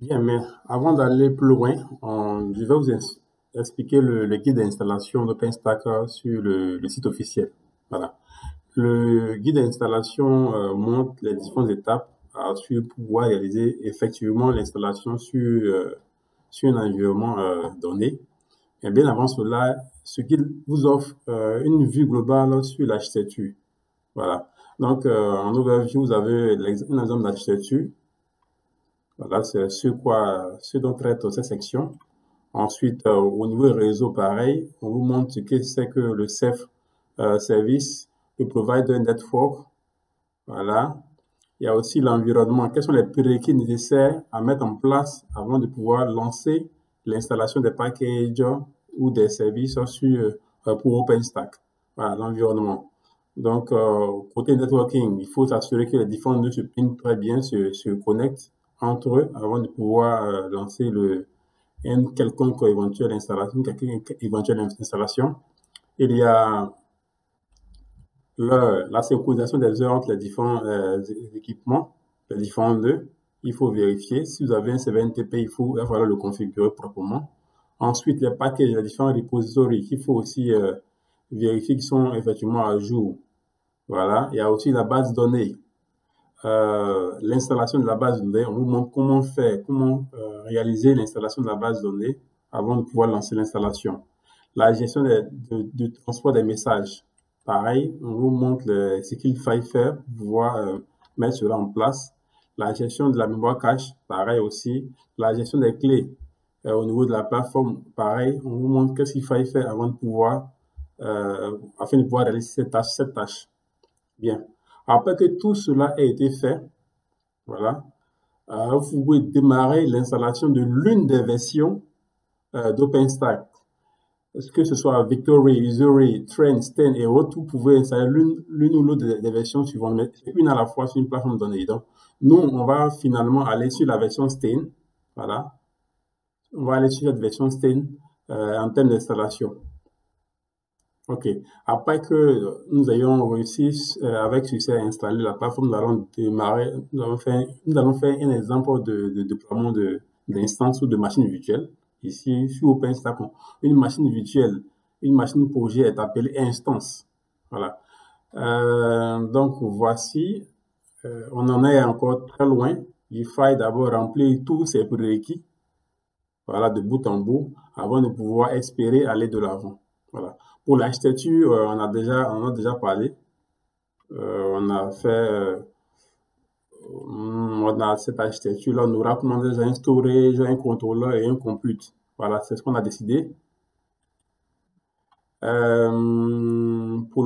Bien, mais avant d'aller plus loin, je vais vous expliquer le guide d'installation d'OpenStack sur le site officiel. Voilà. Le guide d'installation montre les différentes étapes sur pouvoir réaliser effectivement l'installation sur un environnement donné. Et bien avant cela, ce guide vous offre une vue globale sur l'architecture. Voilà. Donc, en overview, vous avez un exemple d'architecture. Voilà, c'est ce dont traite cette section. Ensuite, au niveau réseau, pareil, on vous montre ce que c'est que le SEF service, le provider network. Voilà. Il y a aussi l'environnement. Quels sont les prérequis nécessaires à mettre en place avant de pouvoir lancer l'installation des packages ou des services pour OpenStack. Voilà, l'environnement. Donc, côté networking, il faut s'assurer que les différents nœuds se pingent très bien, se connectent entre eux avant de pouvoir lancer une quelconque éventuelle installation, Il y a la synchronisation des heures entre les différents équipements, les différents nœuds. Il faut vérifier. Si vous avez un CVNTP, il va falloir le configurer proprement. Ensuite, les packages, les différents repositories, il faut aussi vérifier qu'ils sont effectivement à jour. Voilà. Il y a aussi la base de données. L'installation de la base de données, on vous montre comment faire, comment réaliser l'installation de la base de données avant de pouvoir lancer l'installation. La gestion du transport des messages. Pareil, on vous montre ce qu'il faille faire pour pouvoir mettre cela en place. La gestion de la mémoire cache, pareil aussi. La gestion des clés au niveau de la plateforme, pareil, on vous montre qu'est-ce qu'il faille faire afin de pouvoir réaliser cette tâche. Bien. Après que tout cela ait été fait, voilà, vous pouvez démarrer l'installation de l'une des versions d'OpenStack. Que ce soit Victory, Missouri, Trend, Sten et autres, vous pouvez installer l'une ou l'autre des versions suivantes, mais une à la fois sur une plateforme donnée. Donc, nous, on va finalement aller sur la version Sten. Voilà. On va aller sur cette version Sten en termes d'installation. OK. Après que nous ayons réussi avec succès à installer la plateforme, nous allons démarrer, nous allons faire un exemple de déploiement d'instance ou de machine virtuelle. Ici, sur OpenStack, une machine virtuelle, une machine projet est appelée instance. Voilà. Donc, voici, on en est encore très loin. Il faille d'abord remplir tous ces prérequis, voilà, de bout en bout, avant de pouvoir espérer aller de l'avant. Voilà. Pour l'architecture, on en a déjà parlé. On a cette architecture-là, on aura commandé un storage, un contrôleur et un compute. Voilà, c'est ce qu'on a décidé. Pour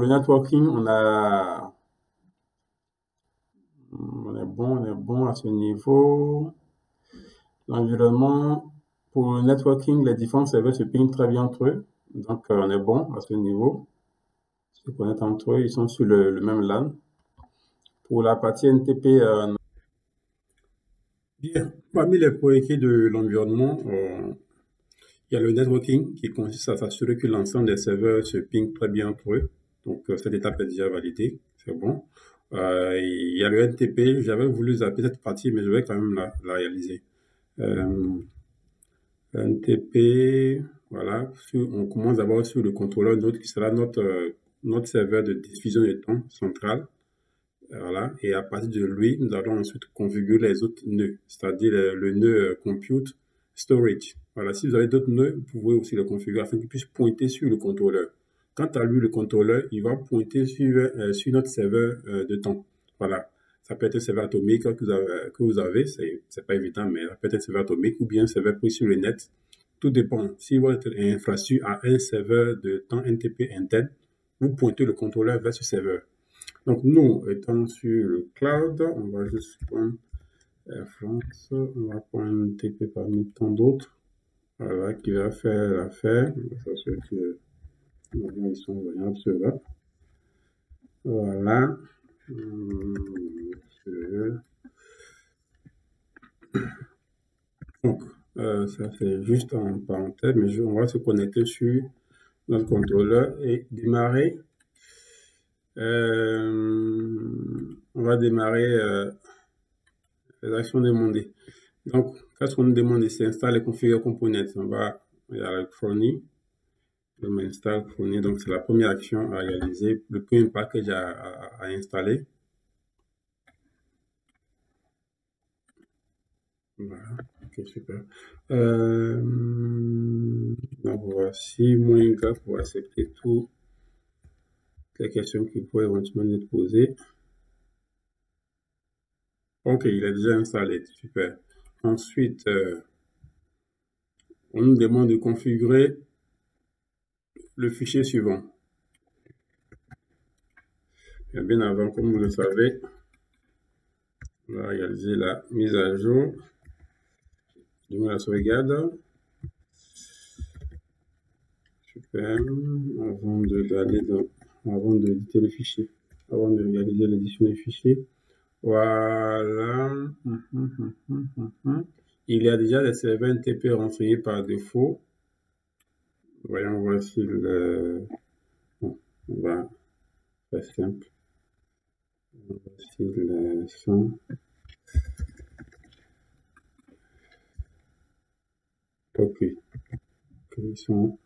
le networking, on est bon à ce niveau. L'environnement, pour le networking, les différents serveurs se pingent très bien entre eux. Donc, on est bon à ce niveau. Se connaissent entre eux, ils sont sur le même LAN. Pour la partie NTP, bien, parmi les prérequis de l'environnement, il y a le networking qui consiste à s'assurer que l'ensemble des serveurs se pingent très bien entre eux. Donc, cette étape est déjà validée, c'est bon. Il y a le NTP, j'avais voulu zapper cette partie, mais je vais quand même la réaliser. NTP, voilà, on commence d'abord sur le contrôleur node qui sera notre serveur de diffusion de temps central. Voilà, et à partir de lui, nous allons ensuite configurer les autres nœuds, c'est-à-dire le nœud compute storage. Voilà, si vous avez d'autres nœuds, vous pouvez aussi les configurer afin qu'ils puissent pointer sur le contrôleur. Quant à lui, le contrôleur, il va pointer sur notre serveur de temps. Voilà, ça peut être un serveur atomique que vous avez, c'est pas évident, mais ça peut être un serveur atomique ou bien un serveur pris sur le net. Tout dépend. Si votre infrastructure a un serveur de temps NTP interne, vous pointez le contrôleur vers ce serveur. Donc, nous étant sur le cloud, on va juste prendre Air France, on va prendre NTP parmi tant d'autres, voilà, qui va faire l'affaire. On va s'assurer que ils sont joignables ceux-là. Voilà. Donc, ça c'est juste en parenthèse, mais on va se connecter sur notre contrôleur et démarrer. On va démarrer les actions demandées. Donc, qu'est-ce qu'on nous demande ici? Installer et configurer components. On va à Chrony. Je m'installe Chrony. Donc, c'est la première action à réaliser. Le premier package à installer. Voilà. Ok, super. Donc, voici moins grave pour accepter toutes les questions qui pourraient éventuellement être posées. Ok, il est déjà installé. Super. Ensuite, on nous demande de configurer le fichier suivant. Et bien avant, comme vous le savez, on va réaliser la mise à jour de la sauvegarde. Super. Avant d'éditer le fichier, avant de réaliser l'édition du fichier. Voilà. Il y a déjà des serveurs NTP renseignés par défaut. Voyons voir si bon, on va faire simple. Voici le son. Ok. Ils sont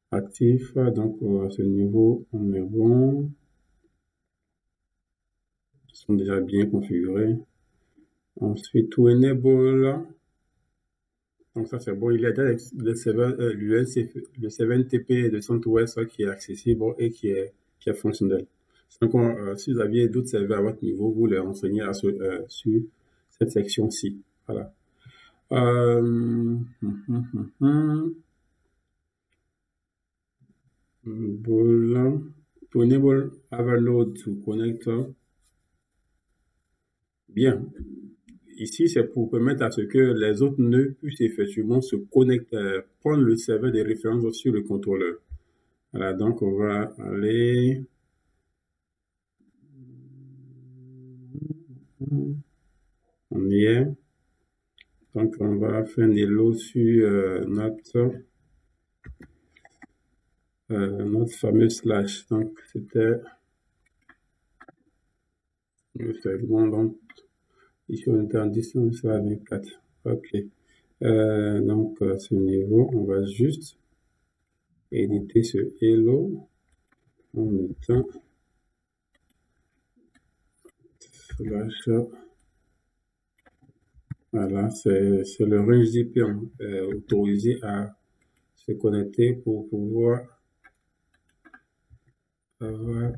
actifs. Donc, à ce niveau, on est bon. Ils sont déjà bien configurés. Ensuite, to enable. Donc, ça, c'est bon. Il y a déjà le serveur NTP de CentOS qui est accessible et qui est fonctionnel. Donc, si vous aviez d'autres serveurs à votre niveau, vous les renseignez sur cette section-ci. Voilà. To enable Evernote to connect. Bien. Ici, c'est pour permettre à ce que les autres nœuds puissent effectivement se connecter, prendre le serveur de référence sur le contrôleur. Voilà, donc on va aller. On y est. Donc on va faire un hello sur notre fameux slash. Donc c'était le segment. Donc ici on était en distance à 24. Ok. Donc à ce niveau, on va juste éditer ce hello en mettant slash. Voilà, c'est le récipient autorisé à se connecter pour pouvoir avoir.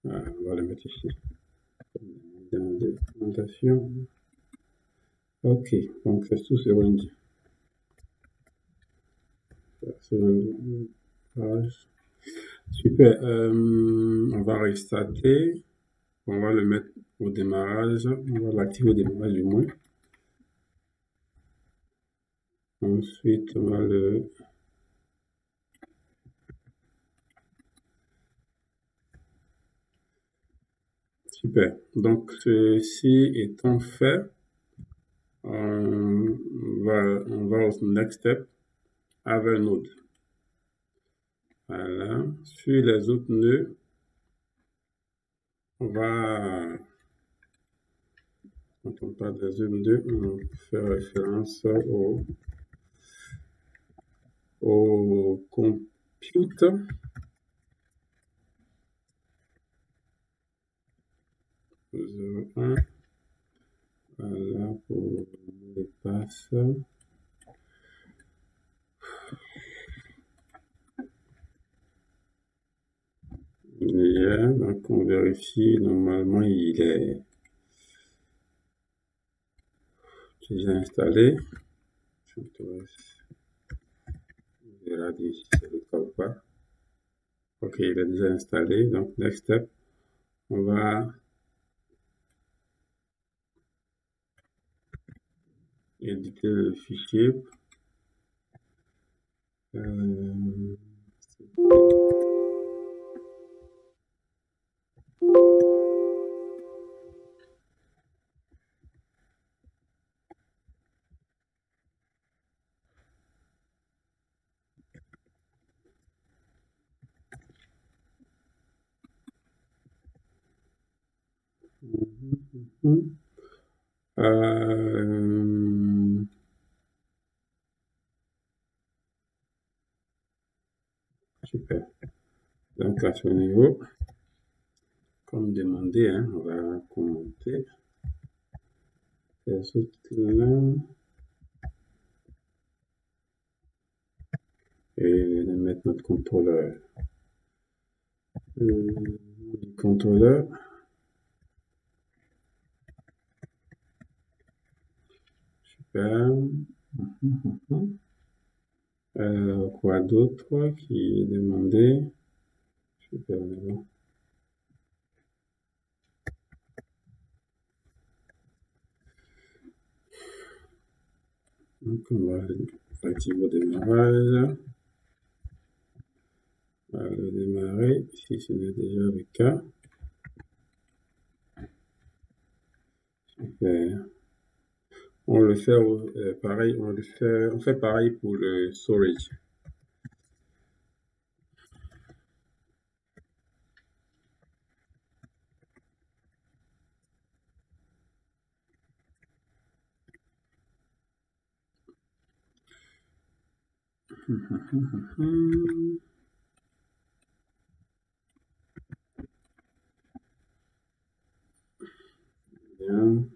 Voilà, on va le mettre ici dans la documentation. Ok, donc c'est tout sur une page. Super, on va restarter. On va le mettre au démarrage. On va l'activer au démarrage du moins. Ensuite, on va le. Super. Donc, ceci étant fait, on va au next step, Evernote. Voilà. Sur les autres nœuds, on va, quand on parle des autres nœuds, on fait référence au compute. Voilà pour les passes. Donc on vérifie, normalement il est déjà installé. Je verrai si c'est le cas ou pas. Ok, il est déjà installé. Donc next step, on va éditer le fichier. Mhm. Euh, super. Donc, à ce niveau, comme demandé, hein, on va commenter. Là, et mettre notre contrôleur. Contrôleur. Super. Quoi d'autre qui est demandé? Super. Donc, on va activer le démarrage. On va le démarrer si ce n'est déjà le cas. Super. On le fait pareil, on fait pareil pour le storage. Bien.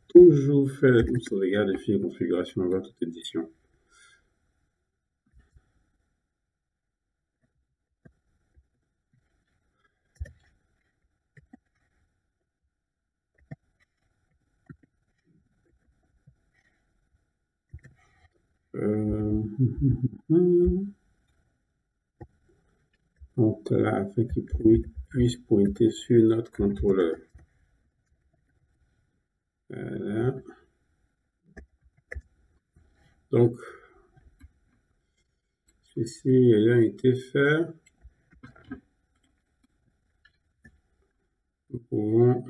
Toujours faire une sauvegarde de fichiers configuration avant toute édition. Donc là, afin qu'il puisse pointer sur notre contrôleur. Voilà. Donc, ceci ayant été fait, nous pouvons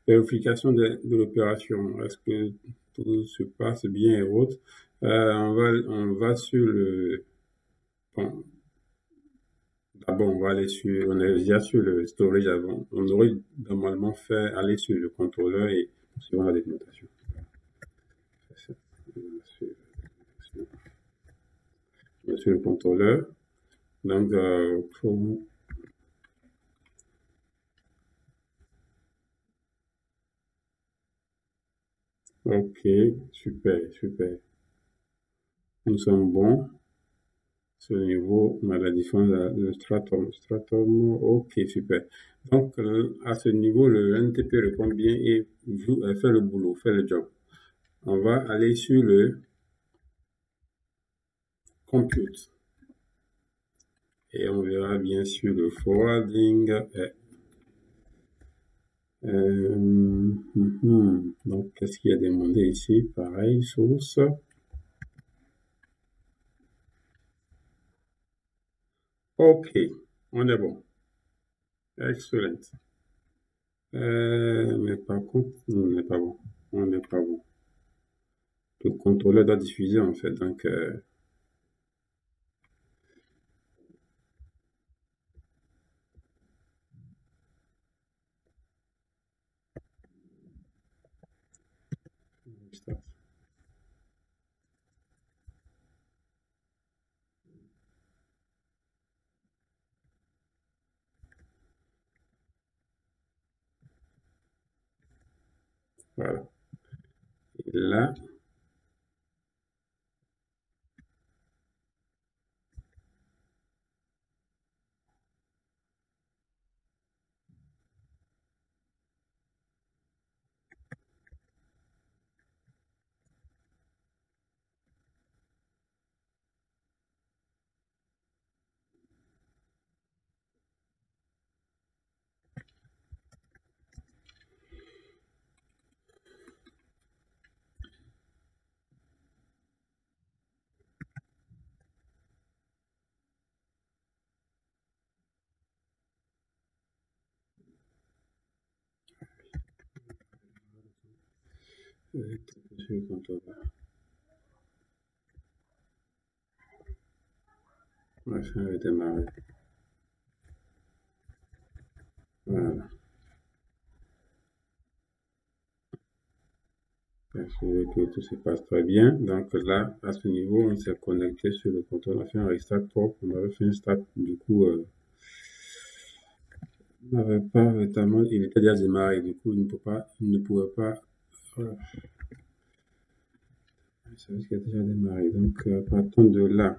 vérification de l'opération. Est-ce que tout se passe bien et autres? On va sur le... Bon, d'abord, on va aller sur... On est déjà sur le storage avant. On aurait normalement fait aller sur le contrôleur et suivant la documentation. Sur le contrôleur. Donc, ok, super, super. Nous sommes bons. Ce niveau, on a la différence de stratum. Stratum, ok, super. Donc, à ce niveau, le NTP répond bien et fait le boulot, fait le job. On va aller sur le compute. Et on verra bien sûr le forwarding. Donc, qu'est-ce qu'il y a demandé ici? Pareil, source. Ok, on est bon. Excellent. Mais par contre, on n'est pas bon. On n'est pas bon. Le contrôleur doit diffuser en fait. Donc, voilà. Et là, Sur le contrôleur. Machin va démarrer. Voilà. Assurer que tout se passe très bien. Donc là, à ce niveau, on s'est connecté sur le compteur. On a fait un restart propre. On avait fait un start. Du coup, on n'avait pas notamment, il était déjà démarré. Du coup, il ne pouvait pas. Voilà. C'est ce qui a déjà démarré. Donc, partons de là.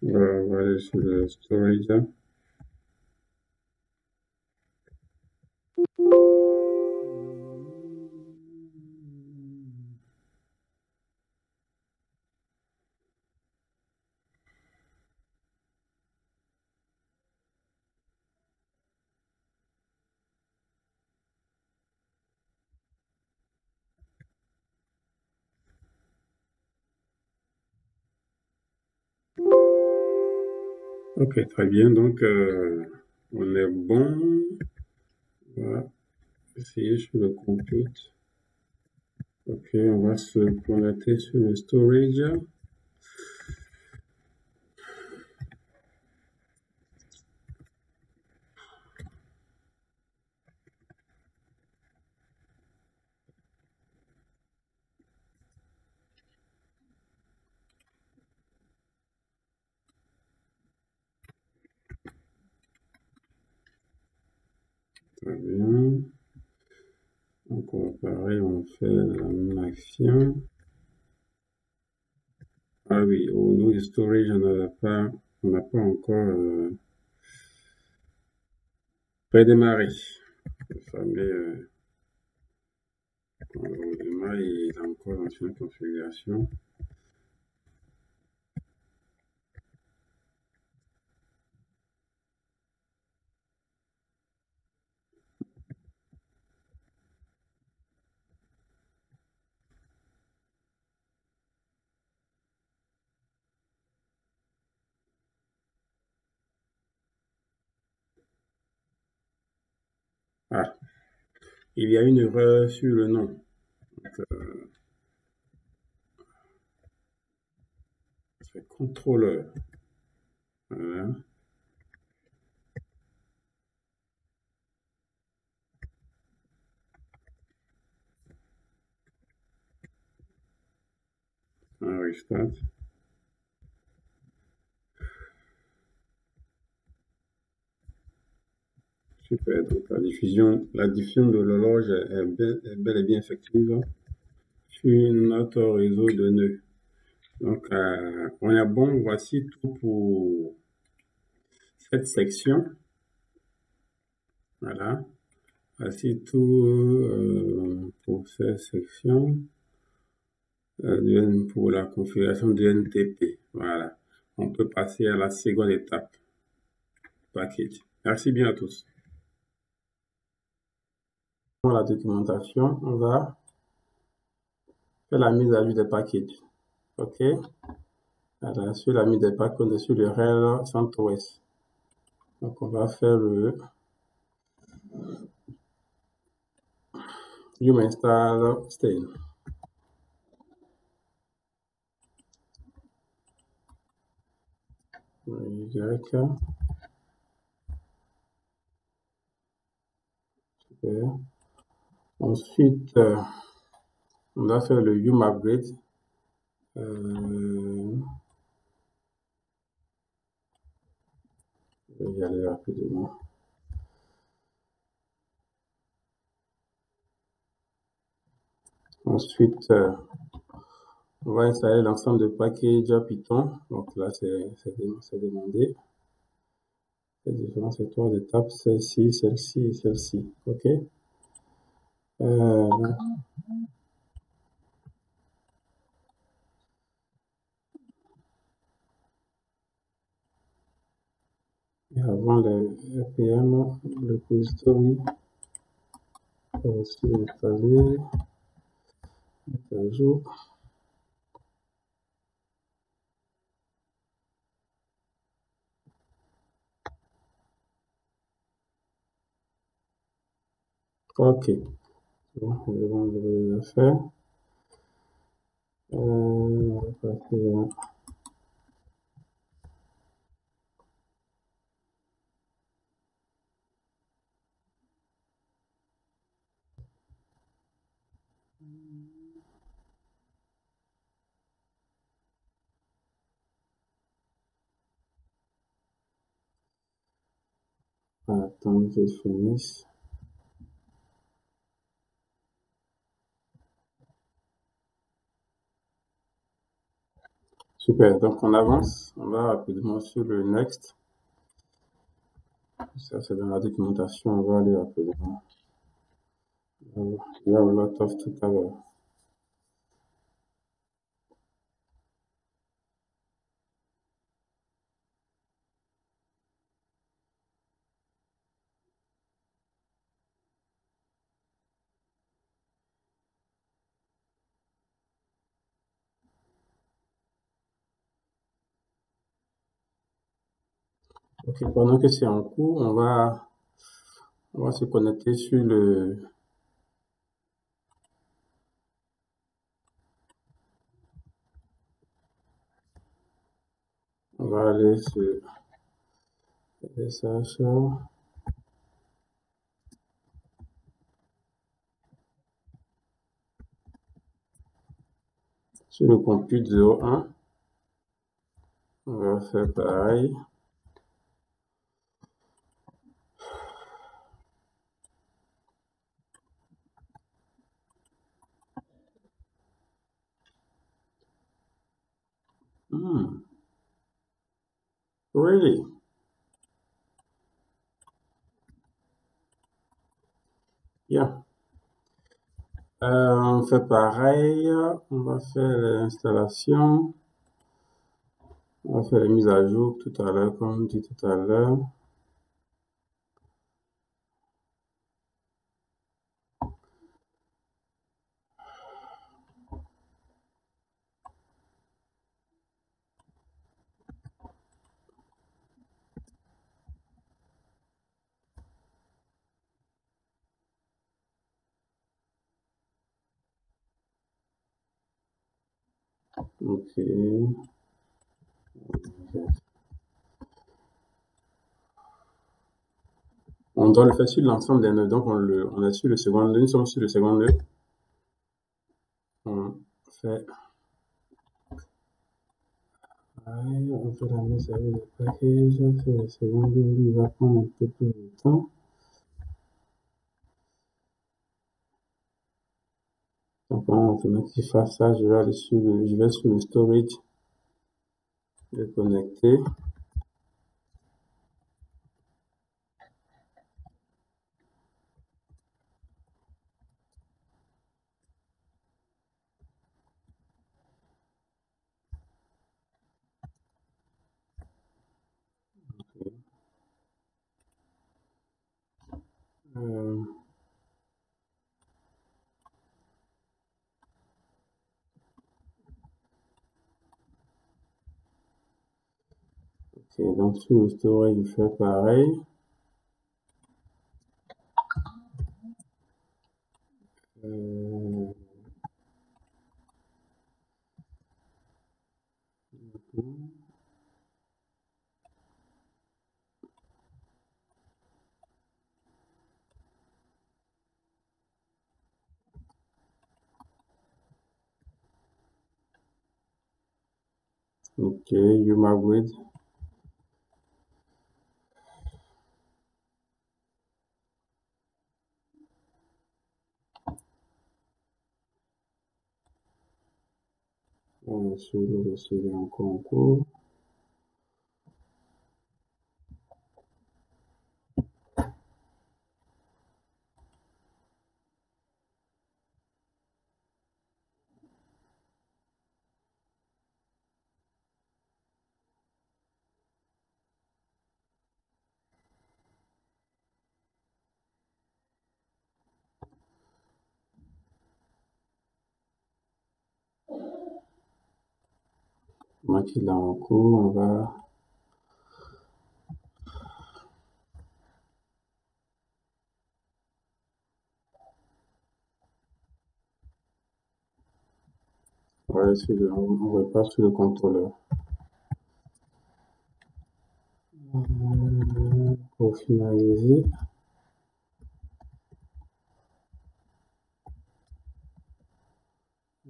On va aller sur le storage. Ok, très bien. Donc, on est bon. On va essayer sur le compute. Ok, on va se connecter sur le storage. Très bien. Donc, pareil, on fait la même action. Ah oui, au niveau du storage, on n'a pas encore redémarré. Le fameux, quand on redémarre, il est encore dans une configuration. Ah, il y a une erreur sur le nom. Donc, c'est contrôleur. Voilà. Un restart. Super. Donc, la diffusion de l'horloge est bel et bien effective sur notre réseau de nœuds. Donc, on est bon. Voici tout pour cette section. Voilà. Voici tout pour cette section pour la configuration du NTP. Voilà. On peut passer à la seconde étape. Package. Merci bien à tous. Pour la documentation, on va faire la mise à jour des packages. OK. Alors, sur la mise des packages, on est sur le RHEL CentOS. Donc, on va faire le yum install stain. Super. Ensuite, on va faire le yum upgrade. Je vais y aller rapidement. Ensuite, on va installer l'ensemble de packages Python. Donc là, c'est demandé. Les différentes trois étapes, celle-ci, celle-ci et celle-ci. OK. Euh, et avant le RPM, le repository est aussi installé, mettre à jour. OK. Bon, je vais déjà faire. On va passer à attendre que je finisse. Super, donc on avance, on va rapidement sur le next. Ça, c'est dans la documentation, on va aller rapidement. We have a lot of to cover. Ok, pendant que c'est en cours, on va se connecter sur on va aller sur SH, sur le compute 01. On va faire pareil. Really? Yeah. On fait pareil. On va faire l'installation. On va faire les mises à jour tout à l'heure, comme dit tout à l'heure. Ok. On doit le faire sur l'ensemble des nœuds. Donc, on est sur le second nœud. Nous sommes sur le second nœud. On fait pareil. On fait la mise à jour des packages. On fait le second nœud. Il va prendre un peu plus de temps. Donc, pendant qu'il fasse ça, je vais sur le storage. Je vais connecter. Euh, ok, donc sur le storage, je fais pareil. Ok, UMAGrid. Sur le dossier, il est encore en cours. Moi qui l'a en cours, on repasse sur le contrôleur. Pour finaliser,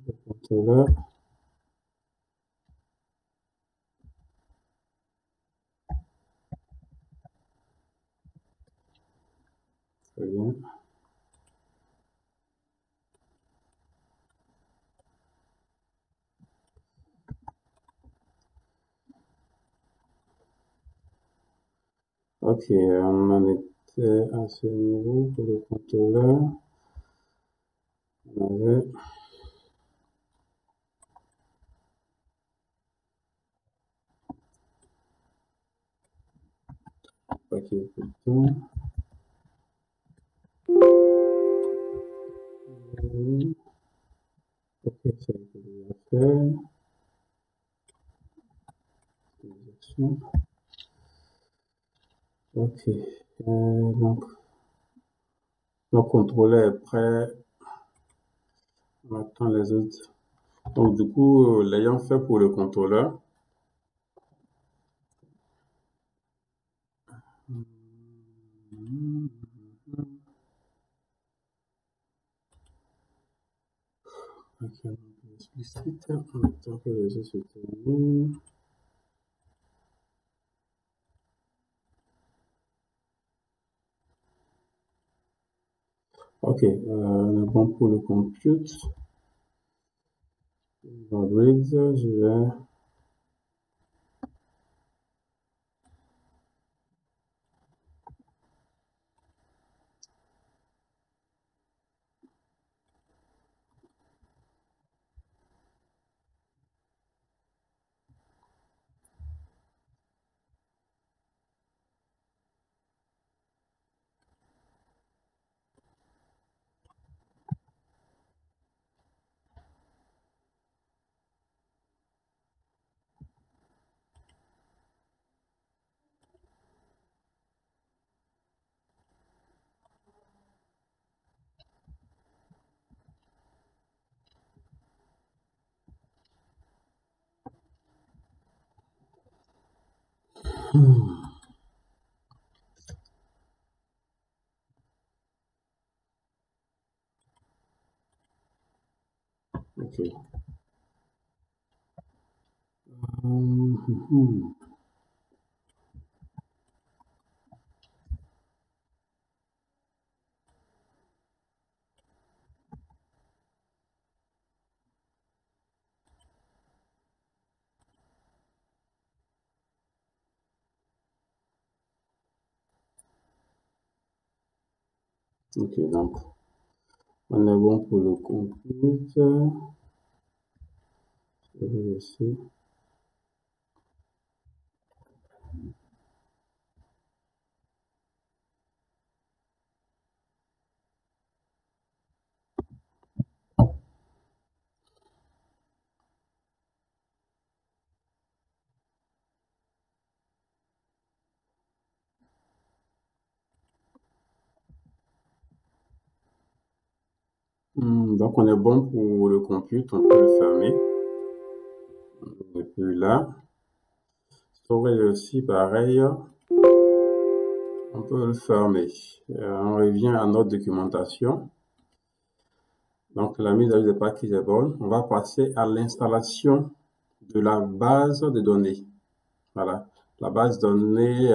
le contrôleur. Très bien. Ok, on en était à ce niveau pour le contrôleur. On avait pas qu'il y ait plus de temps. Ok, ça a été déjà fait. Utilisation. Ok, donc notre contrôleur est prêt. On attend les autres. Donc du coup, l'ayant fait pour le contrôleur, ok, on peut explicite, en attend que les autres se terminent. Ok, on est bon pour le compute. Read, je vais ok. Ok, donc on est bon pour le compute. Je vais laisser. Donc on est bon pour le compute, on peut le fermer. Et puis là, storage aussi pareil, on peut le fermer. On revient à notre documentation. Donc la mise à jour des packages est bonne. On va passer à l'installation de la base de données. Voilà, la base de données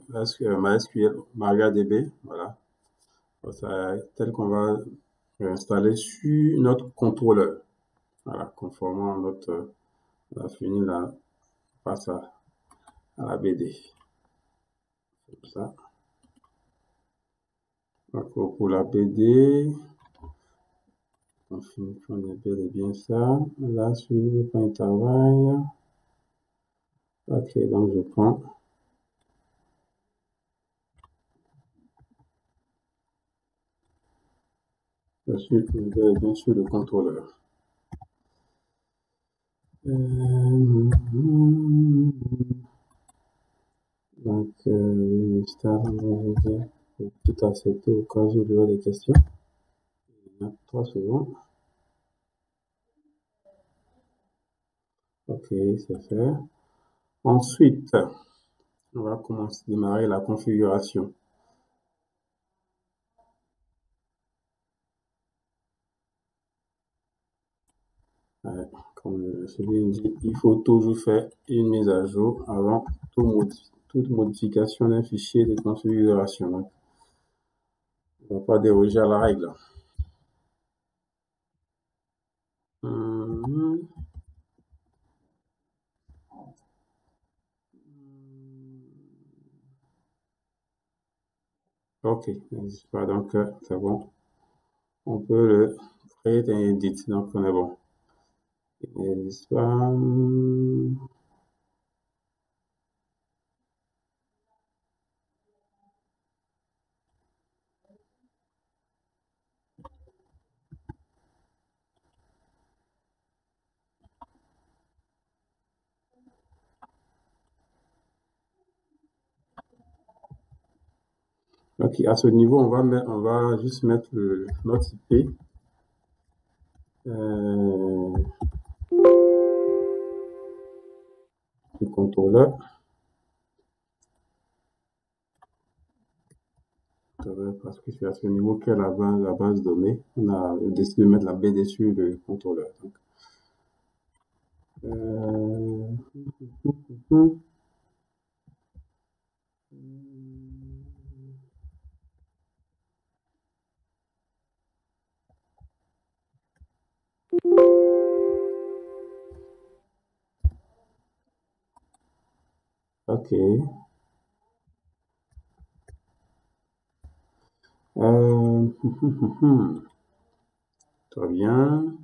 MySQL, MariaDB, voilà, telle qu'on va installer sur notre contrôleur. Voilà, conformément à notre, on a fini là, passe à la BD. Comme ça. Donc pour la BD, on finit bel et bien ça. Là, sur le point de travail. Ok, donc je prends. Je suis bel et bien sur le contrôleur. Euh, donc, start, on va dire, tout accepter au cas où il y aura des questions. 3 secondes. Ok, c'est fait. Ensuite, on va commencer à démarrer la configuration. Ouais, comme je l'ai dit, il faut toujours faire une mise à jour avant toute modification d'un fichier de configuration. Donc, on ne va pas déroger à la règle. Mhm. Ok, n'hésite pas. Donc, c'est bon. On peut le créer un edit. Donc, on est bon. N'hésite pas. Ok, à ce niveau, on va juste mettre notre IP. Du contrôleur. Parce que c'est à ce niveau qu'est la base de données. On a décidé de mettre la BD sur le contrôleur. Donc, euh, ok. Euh, Très bien.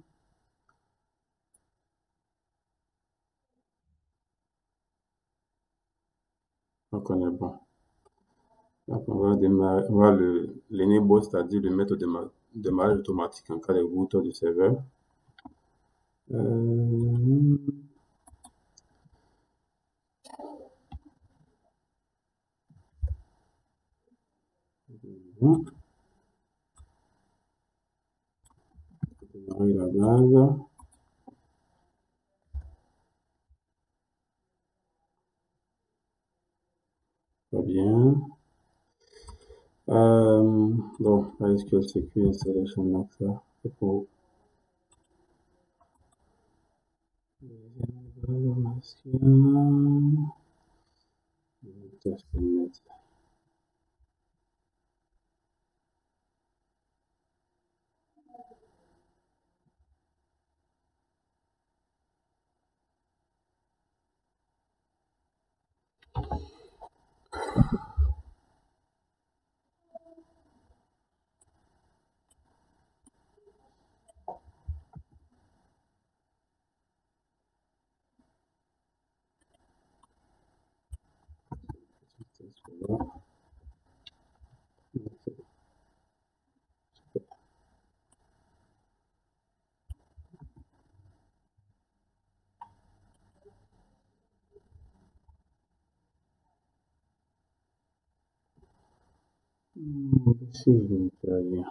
Donc, on est bon. Donc, on va démarrer, on va l'enable, c'est-à-dire le mettre au démarrage automatique en cas de routeur du serveur. Euh, démarrer la base. Très bien. Bon, MySQL Secure Installation, donc ça, c'est pour MySQL. Test mettre. Si je ne fais rien.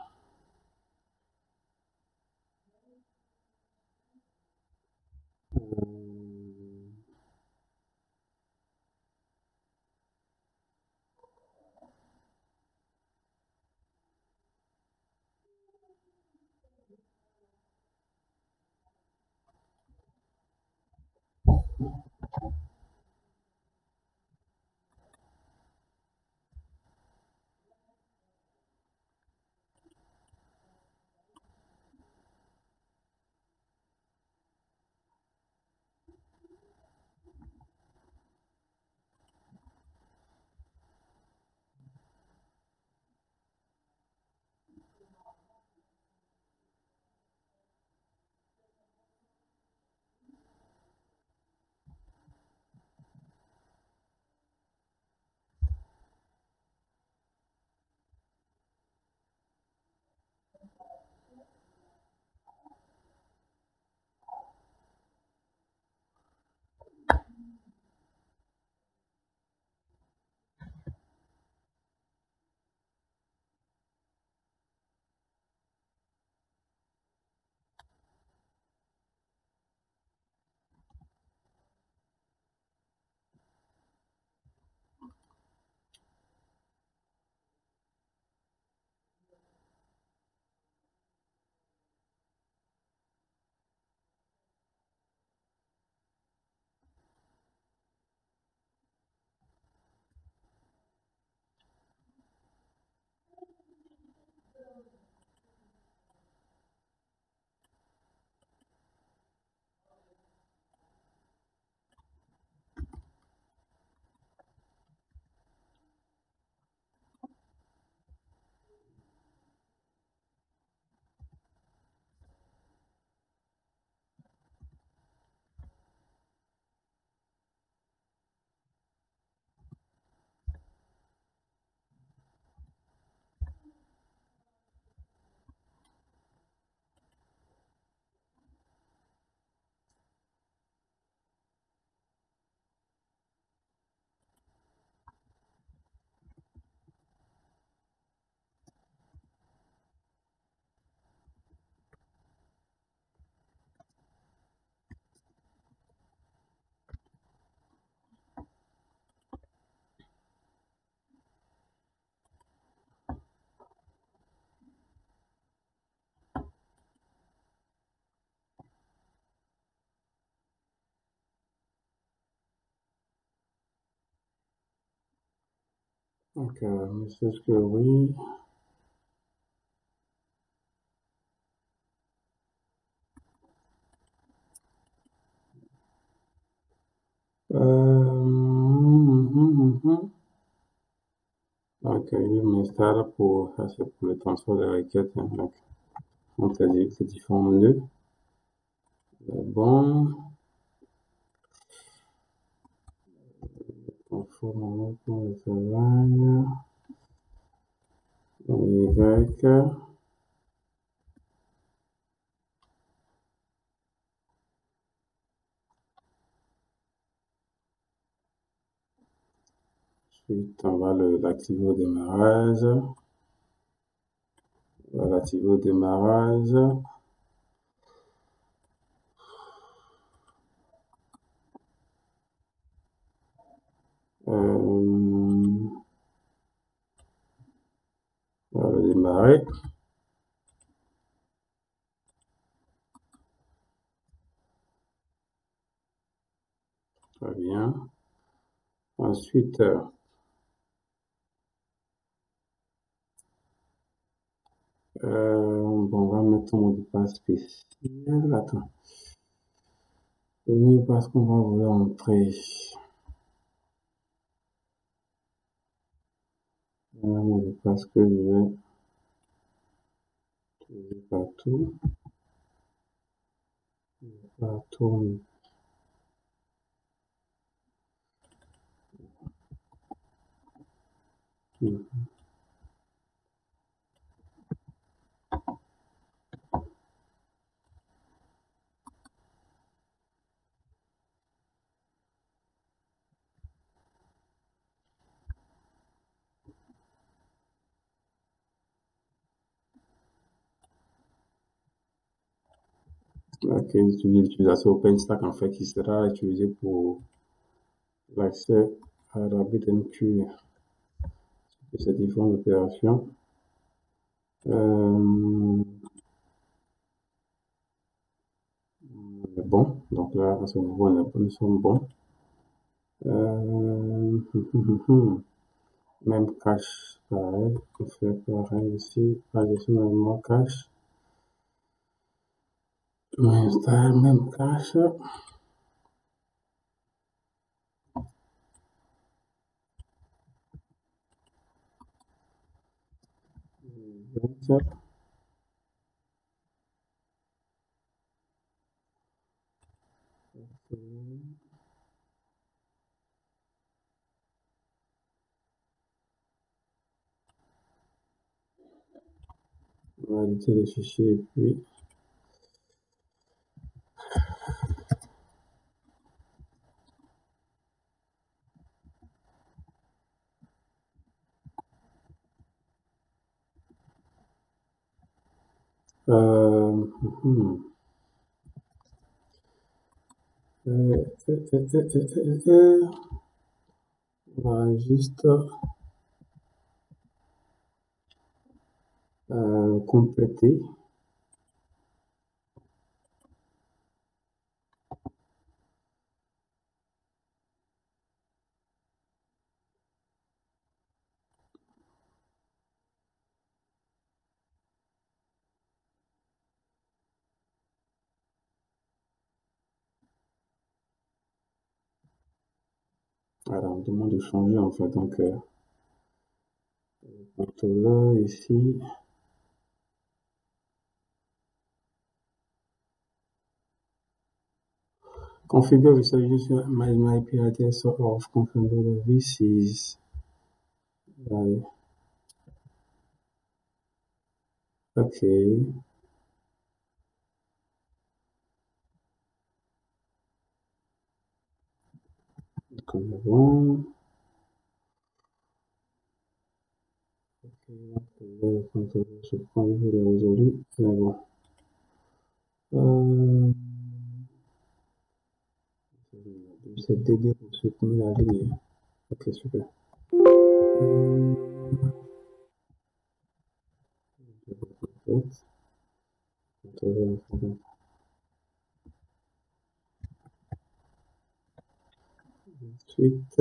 Donc, message que oui. Donc, je m'installe pour, ça c'est pour le transfert des requêtes, hein. Donc, on peut dire que c'est différent nœuds. Bon, on forme pour le travail. Y. Ensuite, on va l'activer au démarrage. On va l'activer au démarrage. On va le démarrer. Très bien. Ensuite, bon, on va mettre un mot de passe spécial. Attends. Le mot de passe qu'on va vouloir entrer. Un mot de passe que je vais trouver partout. Partout. Ok, l'utilisation OpenStack en fait qui sera utilisé pour l'accès à la BitMQ de ces différentes opérations. Bon, donc là, à ce niveau, nous sommes bons. Même cache, pareil, on fait pareil ici, la gestion de l'élément cache. On installe même cache. On va éditer le fichier et puis on va juste compléter. Voilà, on demande de changer en fait. Donc, contrôleur ici. Configure visualization my IP address of configure VCs. Right. Ok. Comme bon. Ok, donc le contrôleur se prend, je l'ai résolu. Mais bon. C'est DD pour soutenir la ligne. Ok, super. Ensuite,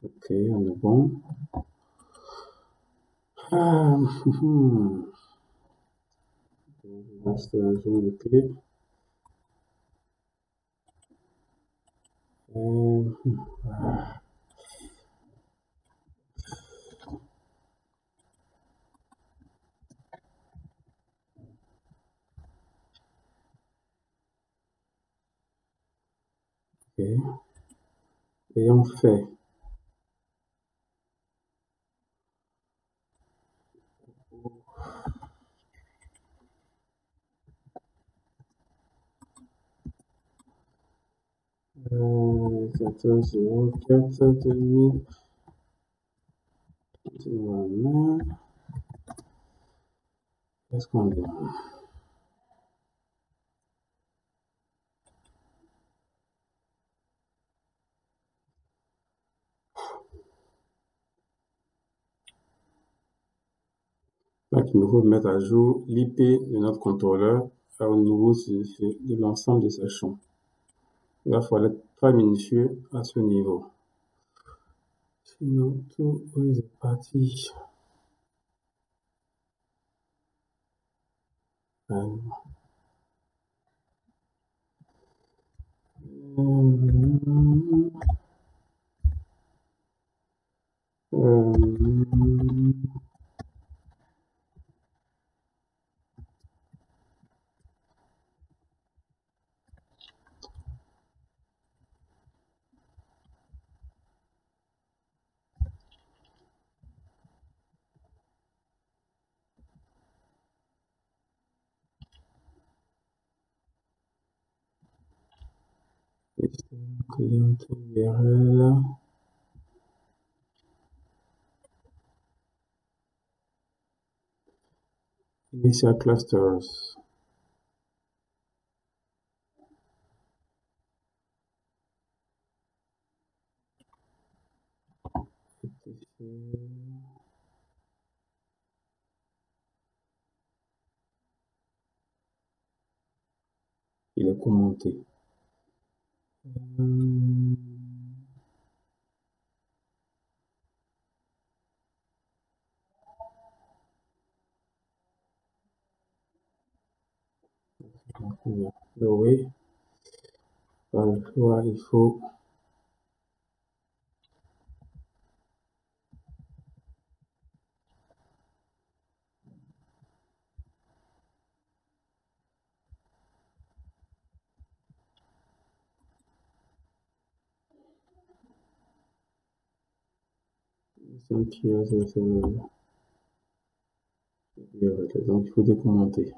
Ok, on est bon. Ah, installation de clé. Ah, ok. Ayant fait. Euh, 14 04 2000. Voilà. Qu'est-ce qu'on dit? Donc, il nous faut mettre à jour l'IP de notre contrôleur au niveau de l'ensemble de ces champs. Il va falloir être très minutieux à ce niveau. Sinon, tout est parti. Client URL. Initial clusters. Il est commenté. Oui, pas le choix, il faut donc il faut décommenter.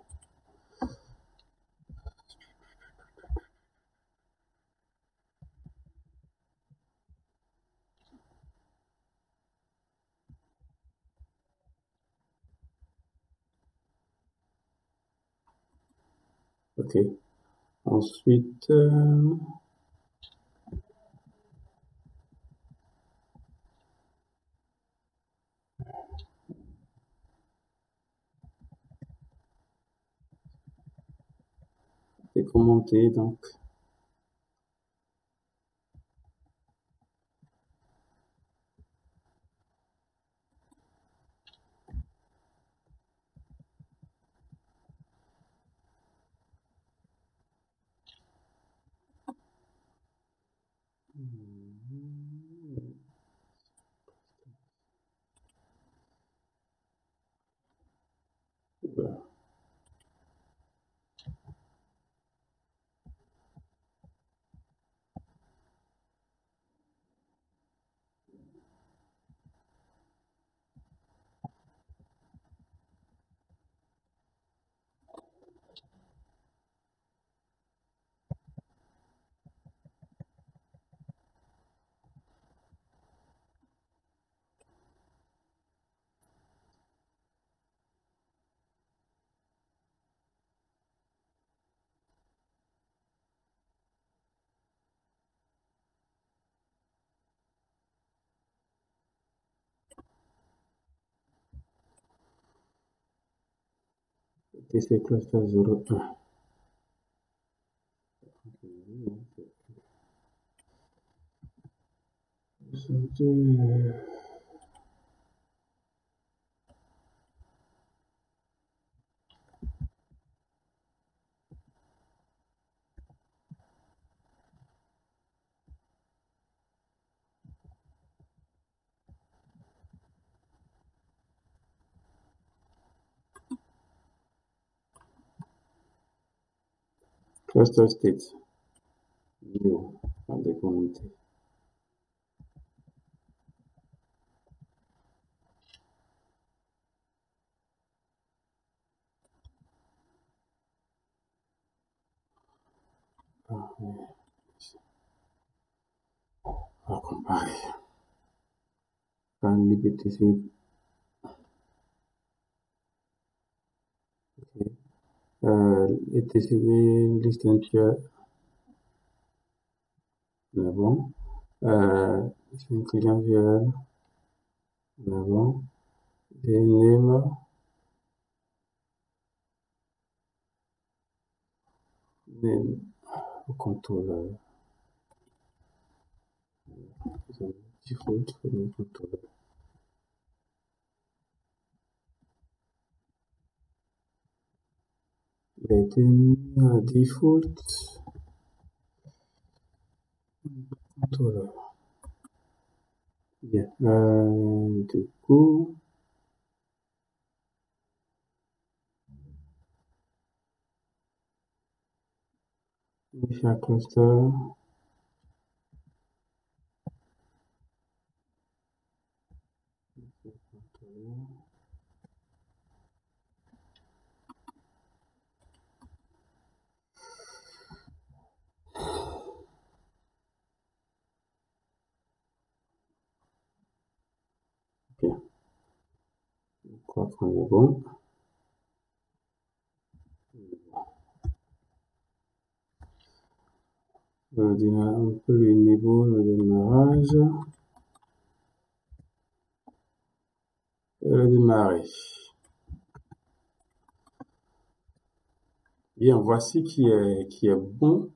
Ok. Ensuite, décommenter donc. Voilà. TC cluster 01. Cluster state. New. À décompter. On va comparer. Can l'IPTC. ETCD list entière. On est bon. C'est un client URL. On est bon. Et name. Name. Contrôleur. Default contrôleur. Il a été mis à default contrôleur. Bien. Du coup, initial cluster. Bien. Je crois qu'on est bon. On peut le niveau, le démarrage. Et le démarrer. Bien, voici qui est bon.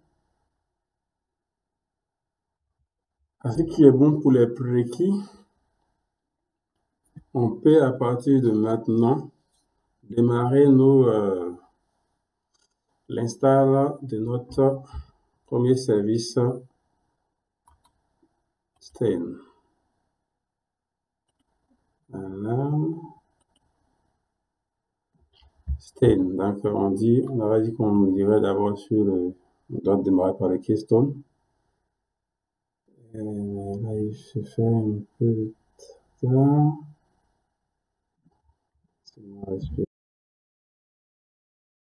Voici qui est bon pour les prérequis. On peut à partir de maintenant démarrer l'install de notre premier service Stein. Voilà. Stein. Donc on avait dit qu'on dirait d'abord on doit démarrer par le Keystone. Là, il se fait un peu tard.